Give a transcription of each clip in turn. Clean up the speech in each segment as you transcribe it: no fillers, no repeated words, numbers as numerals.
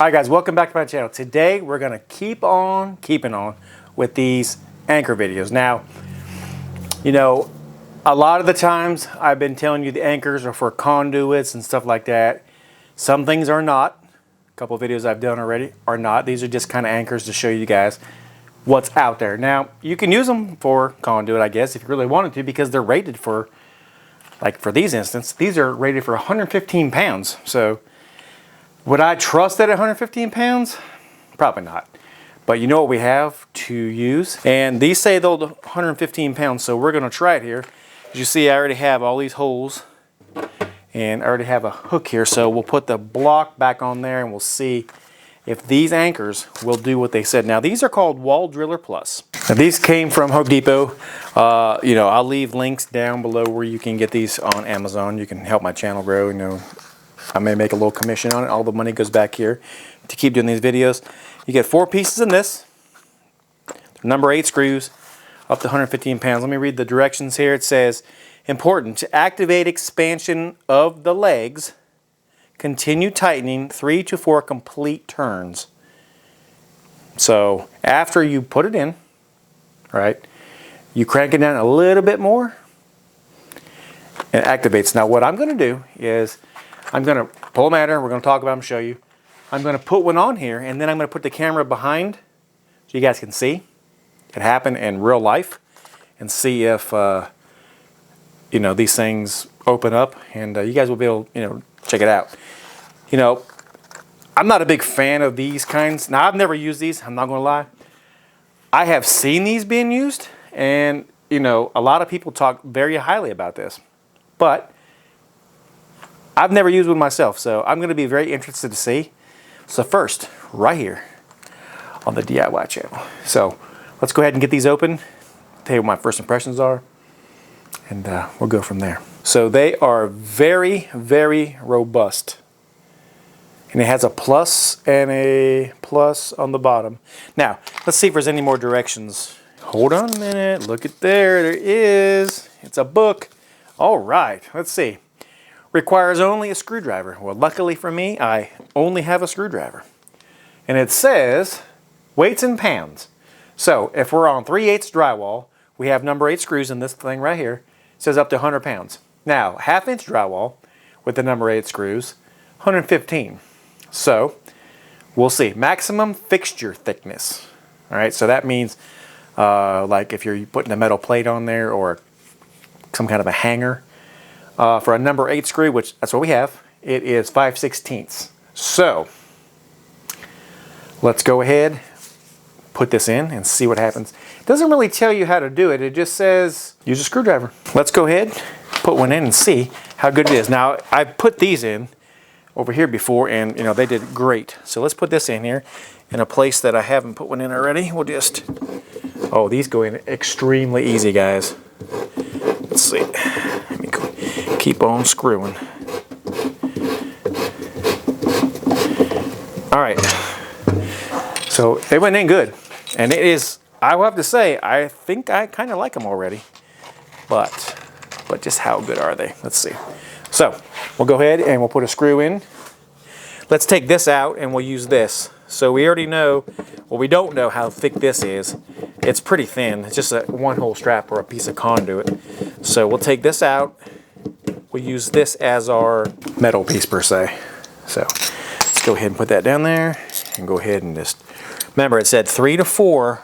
Alright guys, welcome back to my channel. Today we're going to keep on keeping on with these anchor videos. Now, you know, a lot of the times I've been telling you the anchors are for conduits and stuff like that. Some things are not. A couple of videos I've done already are not. These are just kind of anchors to show you guys what's out there. Now, you can use them for conduit, I guess, if you really wanted to, because they're rated for, like for these instance, these are rated for 115 pounds. So, would I trust that at 115 pounds? Probably not. But you know what we have to use? And these say they'll 115 pounds, so we're going to try it here. As you see, I already have all these holes, and I already have a hook here, so we'll put the block back on there, and we'll see if these anchors will do what they said. Now, these are called WallDrillerPLUS. Now, these came from Home Depot. You know, I'll leave links down below where you can get these on Amazon. You can help my channel grow, you know. I may make a little commission on it. All the money goes back here to keep doing these videos. You get 4 pieces in this. Number 8 screws up to 115 pounds. Let me read the directions here. It says, important, to activate expansion of the legs, continue tightening 3 to 4 complete turns. So after you put it in, right, you crank it down a little bit more and it activates. Now what I'm going to do is I'm going to pull them out here. We're going to talk about them, show you. I'm going to put one on here, and then I'm going to put the camera behind so you guys can see it happen in real life and see if, you know, these things open up, and you guys will be able, you know, check it out. You know, I'm not a big fan of these kinds. Now, I've never used these. I'm not going to lie. I have seen these being used, and, you know, a lot of people talk very highly about this, but I've never used one myself, so I'm going to be very interested to see. So first, right here on the DIY channel. So let's go ahead and get these open, tell you what my first impressions are, and we'll go from there. So they are very, very robust. And it has a plus and a plus on the bottom. Now, let's see if there's any more directions. Hold on a minute, look at there, there is. It's a book. All right, let's see. Requires only a screwdriver. Well, luckily for me, I only have a screwdriver. And it says weights in pounds. So if we're on 3/8 drywall, we have number 8 screws in this thing right here. It says up to 100 pounds. Now, 1/2 inch drywall with the number 8 screws, 115. So we'll see. Maximum fixture thickness. All right, so that means like if you're putting a metal plate on there or some kind of a hanger. For a number 8 screw, which that's what we have, it is 5/16. So let's go ahead, put this in and see what happens. It doesn't really tell you how to do it. It just says use a screwdriver. Let's go ahead, put one in and see how good it is. Now, I put these in over here before, and you know they did great. So let's put this in here in a place that I haven't put one in already. We'll just, oh, these go in extremely easy, guys. Let's see. Let me keep on screwing. All right. So they went in good. And it is, I will have to say, I think I kind of like them already. But just how good are they? Let's see. So we'll go ahead and we'll put a screw in. Let's take this out and we'll use this. So we already know, well, we don't know how thick this is. It's pretty thin. It's just a 1-hole strap or a piece of conduit. So we'll take this out. We'll use this as our metal piece per se. So let's go ahead and put that down there and go ahead and just, remember it said 3 to 4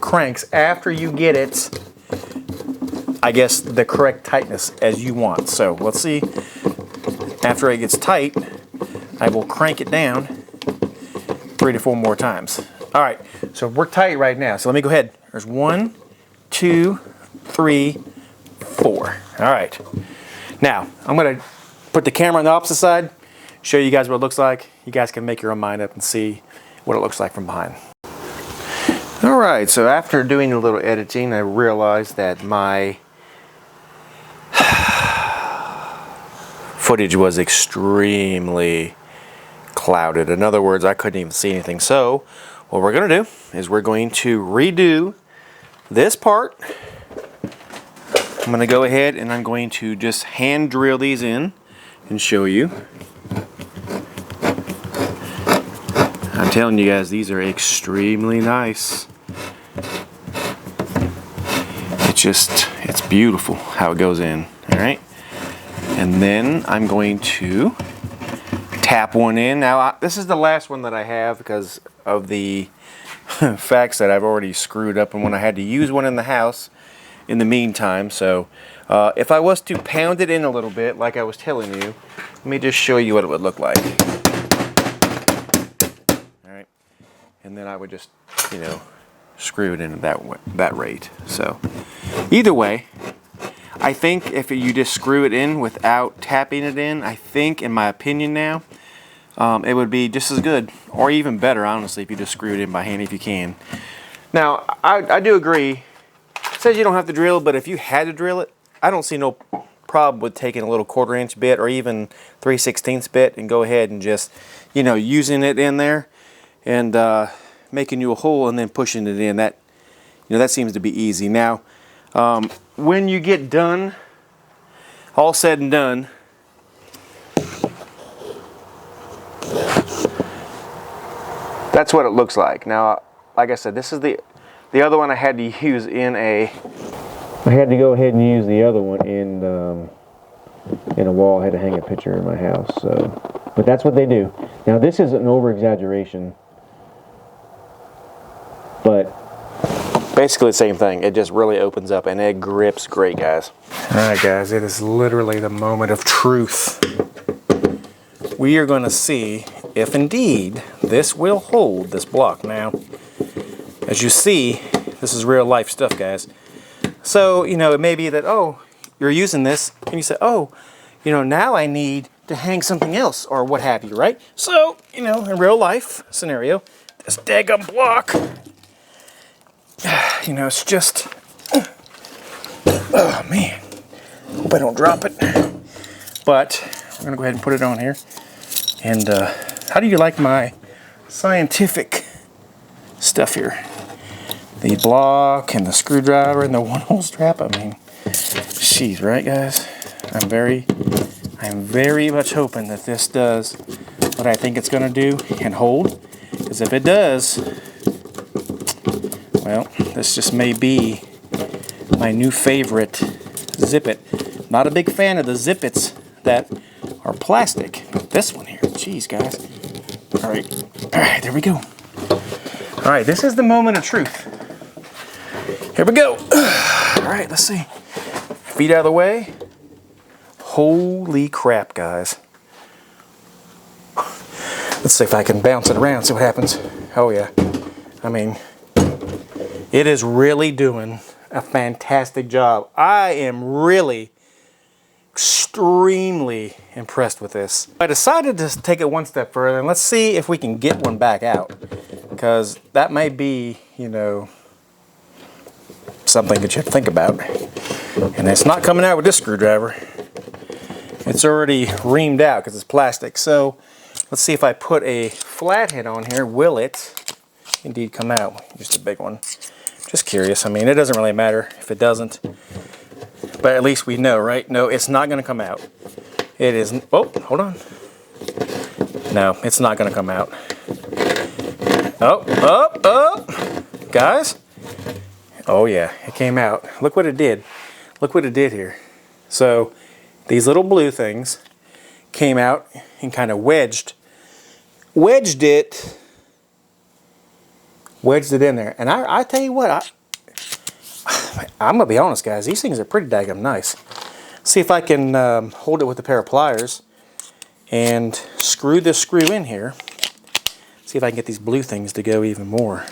cranks after you get it, I guess, the correct tightness as you want. So let's see, after it gets tight, I will crank it down 3 to 4 more times. All right, so we're tight right now. So let me go ahead. There's 1, 2, 3, 4. All right. Now, I'm going to put the camera on the opposite side, show you guys what it looks like. You guys can make your own mind up and see what it looks like from behind. All right, so after doing a little editing, I realized that my footage was extremely clouded. In other words, I couldn't even see anything. So what we're going to do is we're going to redo this part. I'm going to go ahead and I'm going to just hand drill these in and show you. I'm telling you guys, these are extremely nice. It's beautiful how it goes in. All right. And then I'm going to tap one in. Now, this is the last one that I have because of the facts that I've already screwed up and when I had to use one in the house in the meantime. So if I was to pound it in a little bit like I was telling you, let me just show you what it would look like. All right. And then I would just, you know, screw it in at that rate. So either way, I think if you just screw it in without tapping it in, I think, in my opinion now, it would be just as good, or even better, honestly, if you just screw it in by hand if you can. Now, I do agree. It says you don't have to drill, but if you had to drill it, I don't see no problem with taking a little 1/4-inch bit or even 3/16 bit and go ahead and just, you know, using it in there and making you a hole and then pushing it in. That, you know, that seems to be easy. Now, when you get done, all said and done, that's what it looks like. Now, like I said, this is the other one I had to use in a. I had to go ahead and use the other one in a wall. I had to hang a picture in my house. So, but that's what they do. Now, this is an over-exaggeration, but basically the same thing. It just really opens up and it grips great, guys. All right, guys, it is literally the moment of truth. We are going to see if indeed this will hold this block. Now, as you see, this is real life stuff, guys. So, you know, it may be that, oh, you're using this and you say, oh, you know, now I need to hang something else or what have you, right? So, you know, in real life scenario, this daggum block, you know, it's just, oh man, hope I don't drop it. But we're gonna go ahead and put it on here. And how do you like my scientific stuff here? The block and the screwdriver and the 1-hole strap. I mean, jeez, right, guys? I'm very much hoping that this does what I think it's gonna do and hold. Because if it does, well, this just may be my new favorite Zip-It. Not a big fan of the Zip-Its that are plastic, but this one here, geez, guys. All right, there we go. All right, this is the moment of truth. Here we go. All right, let's see. Feet out of the way. Holy crap, guys. Let's see if I can bounce it around, see what happens. Oh yeah, I mean, it is really doing a fantastic job. I am really extremely impressed with this. I decided to take it one step further and let's see if we can get one back out, because that may be, you know, something that you have to think about. And it's not coming out with this screwdriver. It's already reamed out because it's plastic. So let's see if I put a flathead on here, will it indeed come out? Just a big one. Just curious. I mean, it doesn't really matter if it doesn't, but at least we know, right? No, it's not going to come out. It isn't. Oh, hold on. No, it's not going to come out. Oh, guys. Oh yeah, it came out. Look what it did. Look what it did here. So these little blue things came out and kind of wedged it in there. And I tell you what, I'm gonna be honest, guys, these things are pretty daggum nice. See if I can hold it with a pair of pliers and screw this screw in here. See if I can get these blue things to go even more,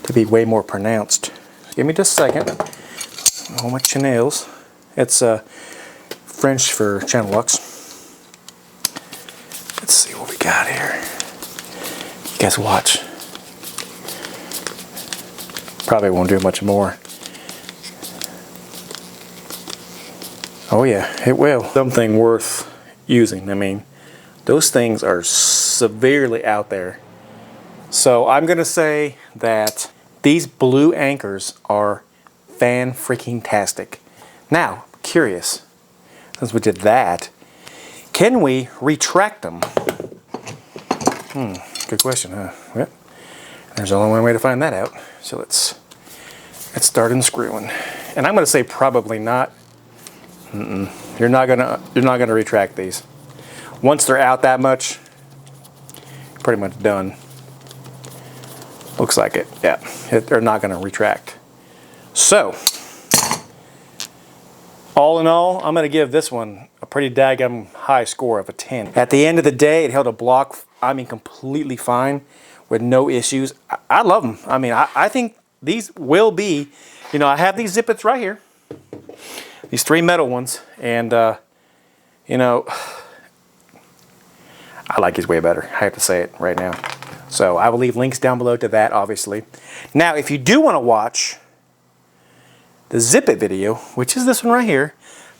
to be way more pronounced. Give me just a second. Oh, my nails. It's French for channel locks. Let's see what we got here. You guys watch. Probably won't do much more. Oh yeah, it will. Something worth using. I mean, those things are severely out there. So I'm gonna say that these blue anchors are fan-freaking-tastic. Now, curious, since we did that, can we retract them? good question, huh? Well, there's only one way to find that out. So let's start unscrewing. And I'm going to say probably not. You're not gonna retract these. Once they're out that much, pretty much done. Looks like it. Yeah, they're not gonna retract. So, all in all, I'm gonna give this one a pretty daggum high score of a 10. At the end of the day, it held a block, I mean, completely fine with no issues. I love them. I mean, I think these will be, you know, I have these zippets right here. These 3 metal ones, and you know, I like these way better. I have to say it right now. So I will leave links down below to that, obviously. Now, if you do want to watch the zip it video, which is this one right here,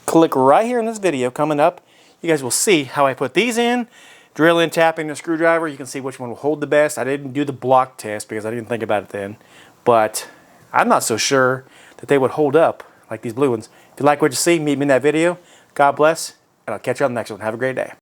click right here in this video coming up. You guys will see how I put these in, drill in, tapping the screwdriver. You can see which one will hold the best. I didn't do the block test because I didn't think about it then, but I'm not so sure that they would hold up like these blue ones. If you like what you see, meet me in that video. God bless, and I'll catch you on the next one. Have a great day.